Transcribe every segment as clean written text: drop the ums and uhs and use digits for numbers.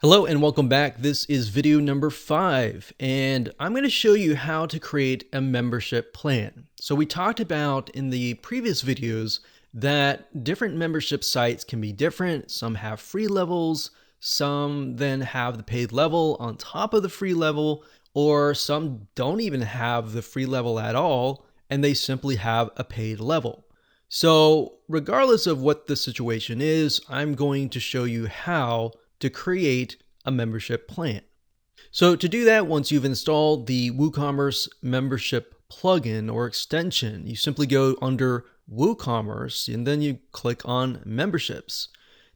Hello and welcome back. This is video number 5, and I'm going to show you how to create a membership plan. So we talked about in the previous videos that different membership sites can be different. Some have free levels, some then have the paid level on top of the free level, or some don't even have the free level at all, and they simply have a paid level. So regardless of what the situation is, I'm going to show you how to create a membership plan. So to do that, once you've installed the Woocommerce membership plugin or extension, you simply go under Woocommerce and then you click on memberships.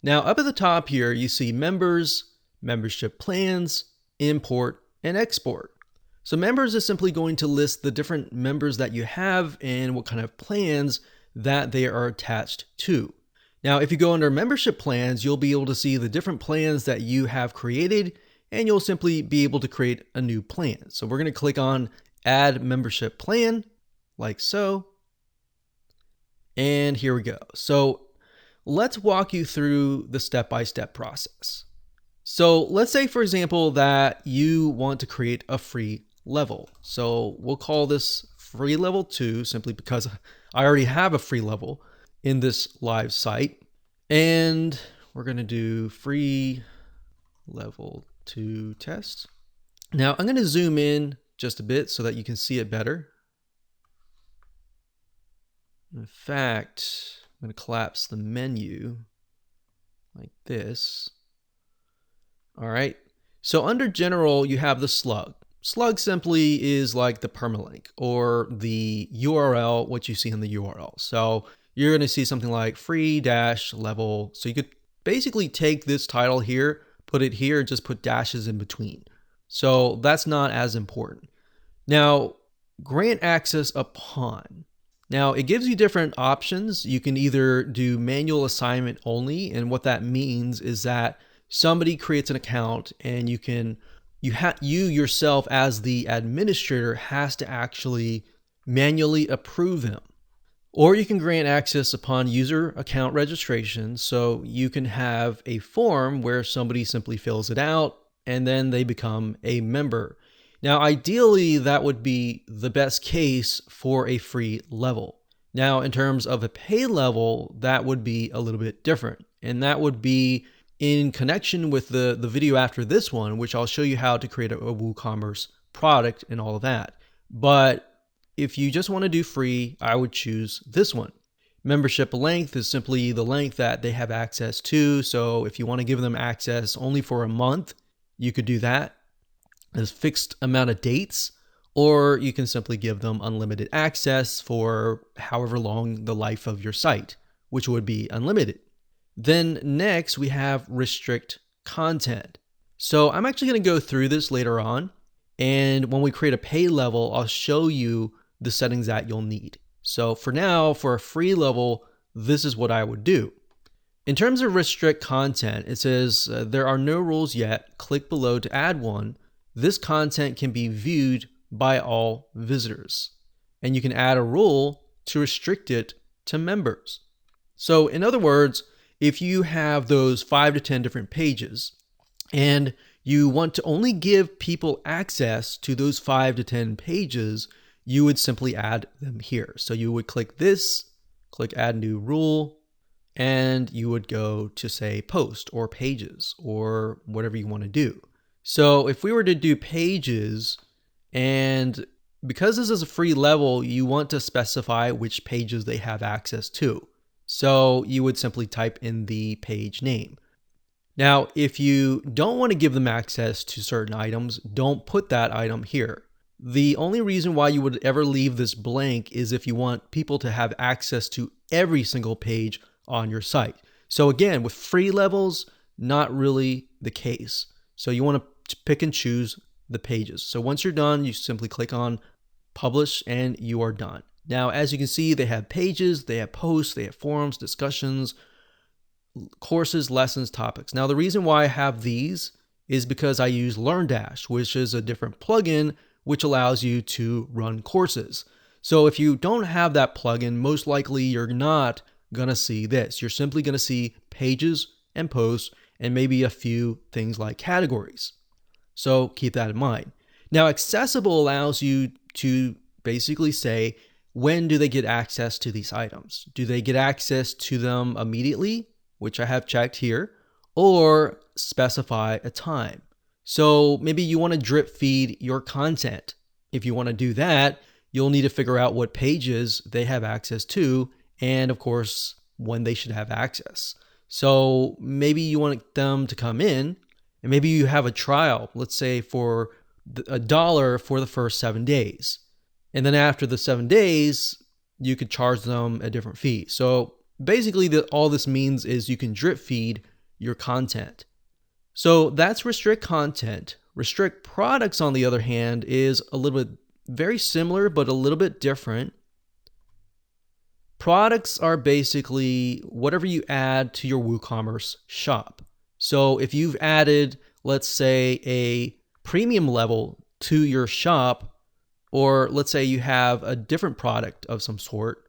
Now up at the top here, you see members, membership plans, import, and export. So members is simply going to list the different members that you have and what kind of plans that they are attached to. Now, if you go under membership plans, you'll be able to see the different plans that you have created, and you'll simply be able to create a new plan. So we're going to click on add membership plan like so. And here we go. So let's walk you through the step-by-step process. So let's say, for example, that you want to create a free level. So we'll call this free level 2 simply because I already have a free level in this live site, and we're going to do free level 2 test. Now I'm going to zoom in just a bit so that you can see it better. In fact, I'm going to collapse the menu like this. All right, so under general you have the slug. Slug simply is like the permalink or the URL, what you see in the URL. So you're going to see something like free-level. So you could basically take this title here, put it here, just put dashes in between. So that's not as important. Now, grant access upon. Now, it gives you different options. You can either do manual assignment only, and what that means is that somebody creates an account and you yourself as the administrator has to actually manually approve them. Or you can grant access upon user account registration, so you can have a form where somebody simply fills it out and then they become a member. Now, ideally, that would be the best case for a free level. Now, in terms of a pay level, that would be a little bit different, and that would be in connection with the video after this one, which I'll show you how to create a WooCommerce product and all of that. But if you just want to do free, I would choose this one. Membership length is simply the length that they have access to. So if you want to give them access only for a month, you could do that. There's fixed amount of dates, or you can simply give them unlimited access for however long the life of your site, which would be unlimited. Then next we have restrict content. So I'm actually going to go through this later on. And when we create a pay level, I'll show you the settings that you'll need. So for now, for a free level, this is what I would do. In terms of restrict content, it says there are no rules yet. Click below to add one. This content can be viewed by all visitors. And you can add a rule to restrict it to members. So in other words, if you have those 5 to 10 different pages and you want to only give people access to those 5 to 10 pages, you would simply add them here. So you would click this, click add new rule, and you would go to say post or pages or whatever you want to do. So if we were to do pages, and because this is a free level, you want to specify which pages they have access to. So you would simply type in the page name. Now, if you don't want to give them access to certain items, don't put that item here. The only reason why you would ever leave this blank is if you want people to have access to every single page on your site. So again, with free levels, not really the case. So you want to pick and choose the pages. So once you're done, you simply click on publish and you are done. Now, as you can see, they have pages, they have posts, they have forums, discussions, courses, lessons, topics. Now, the reason why I have these is because I use LearnDash, which is a different plugin which allows you to run courses. So if you don't have that plugin, most likely you're not going to see this. You're simply going to see pages and posts, and maybe a few things like categories. So keep that in mind. Now, accessible allows you to basically say, when do they get access to these items? Do they get access to them immediately, which I have checked here, or specify a time? So maybe you want to drip feed your content. If you want to do that, you'll need to figure out what pages they have access to, and of course, when they should have access. So maybe you want them to come in, and maybe you have a trial, let's say for $1 for the first 7 days. And then after the 7 days, you could charge them a different fee. So basically all this means is you can drip feed your content. So that's restrict content. Restrict products, on the other hand, is a little bit very similar, but a little bit different. Products are basically whatever you add to your WooCommerce shop. So if you've added, let's say, a premium level to your shop, or let's say you have a different product of some sort,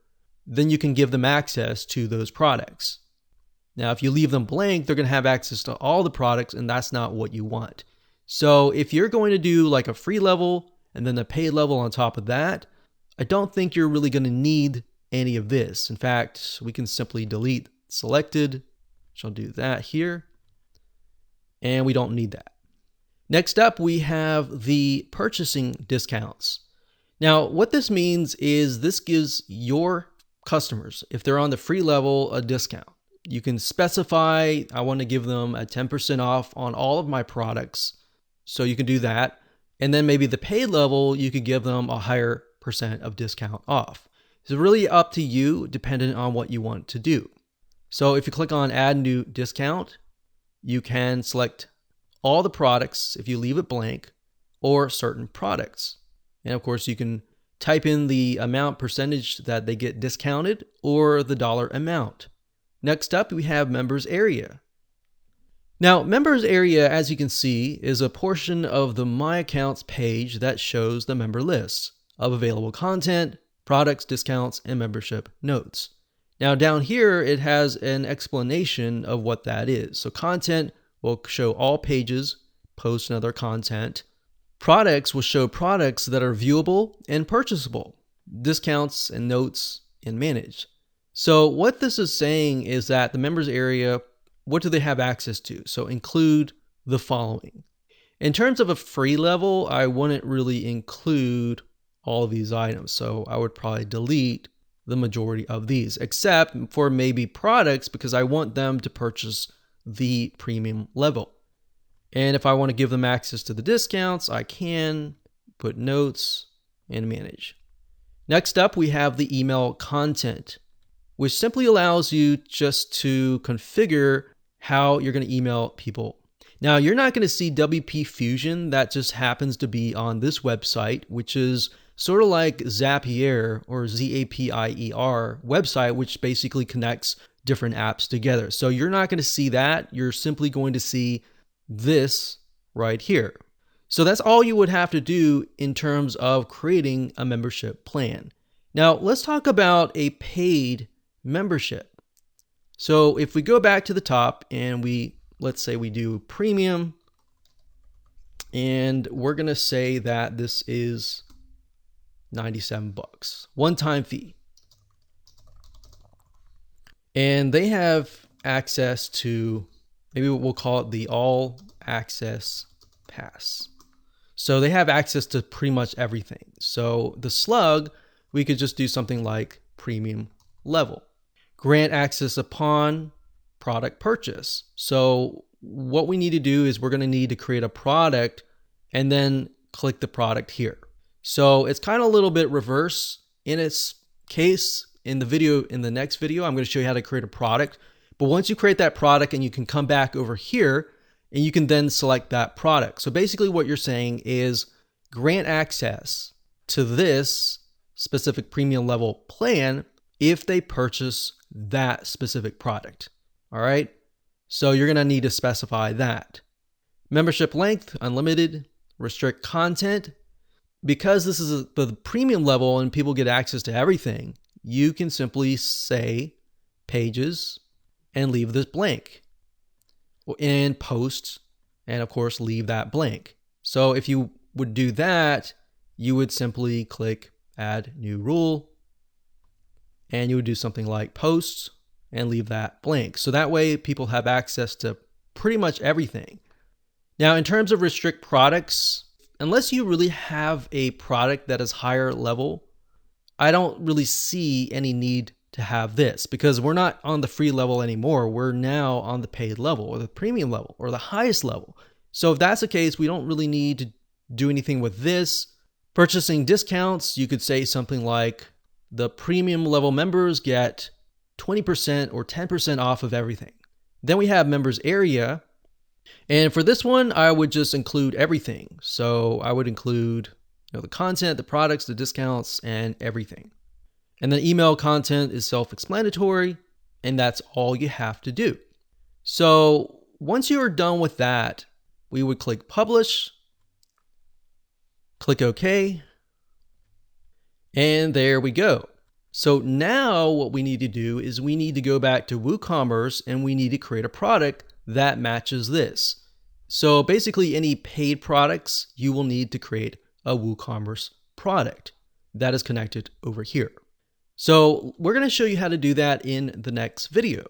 then you can give them access to those products. Now, if you leave them blank, they're going to have access to all the products, and that's not what you want. So if you're going to do like a free level and then a paid level on top of that, I don't think you're really going to need any of this. In fact, we can simply delete selected, which I'll do that here, and we don't need that. Next up, we have the purchasing discounts. Now, what this means is this gives your customers, if they're on the free level, a discount. You can specify, I want to give them a 10% off on all of my products. So you can do that. And then maybe the paid level, you could give them a higher percent of discount off. It's really up to you, dependent on what you want to do. So if you click on add new discount, you can select all the products if you leave it blank, or certain products. And of course, you can type in the amount percentage that they get discounted or the dollar amount. Next up, we have members area. Now, members area, as you can see, is a portion of the My Accounts page that shows the member lists of available content, products, discounts, and membership notes. Now, down here, it has an explanation of what that is. So content will show all pages, posts, and other content. Products will show products that are viewable and purchasable, discounts and notes and managed. So what this is saying is that the members area, what do they have access to? So include the following. In terms of a free level, I wouldn't really include all of these items. So I would probably delete the majority of these, except for maybe products, because I want them to purchase the premium level. And if I want to give them access to the discounts, I can put notes and manage. Next up, we have the email content, which simply allows you just to configure how you're going to email people. Now, you're not going to see WP Fusion. That just happens to be on this website, which is sort of like Zapier or Zapier website, which basically connects different apps together. So you're not going to see that. You're simply going to see this right here. So that's all you would have to do in terms of creating a membership plan. Now, let's talk about a paid membership. So if we go back to the top and let's say we do premium, and we're going to say that this is $97, one-time fee. And they have access to, maybe we'll call it the all access pass. So they have access to pretty much everything. So the slug, we could just do something like premium level. Grant access upon product purchase. So what we need to do is we're going to need to create a product and then click the product here. So it's kind of a little bit reverse in its case. In the next video, I'm going to show you how to create a product. But once you create that product, and you can come back over here and you can then select that product. So basically what you're saying is grant access to this specific premium level plan if they purchase that specific product. All right. So you're going to need to specify that. Membership length, unlimited. Restrict content. Because this is the premium level and people get access to everything, you can simply say pages and leave this blank. in posts, and of course leave that blank. So if you would do that, you would simply click add new rule, and you would do something like posts and leave that blank. So that way people have access to pretty much everything. Now, in terms of restrict products, unless you really have a product that is higher level, I don't really see any need to have this, because we're not on the free level anymore. We're now on the paid level or the premium level or the highest level. So if that's the case, we don't really need to do anything with this. Purchasing discounts, you could say something like the premium level members get 20% or 10% off of everything. Then we have members area. And for this one, I would just include everything. So I would include the content, the products, the discounts, and everything. And then email content is self-explanatory, and that's all you have to do. So once you are done with that, we would click publish, click OK, and there we go. So now what we need to do is we need to go back to Woocommerce and we need to create a product that matches this. So basically any paid products, you will need to create a Woocommerce product that is connected over here. So we're going to show you how to do that in the next video.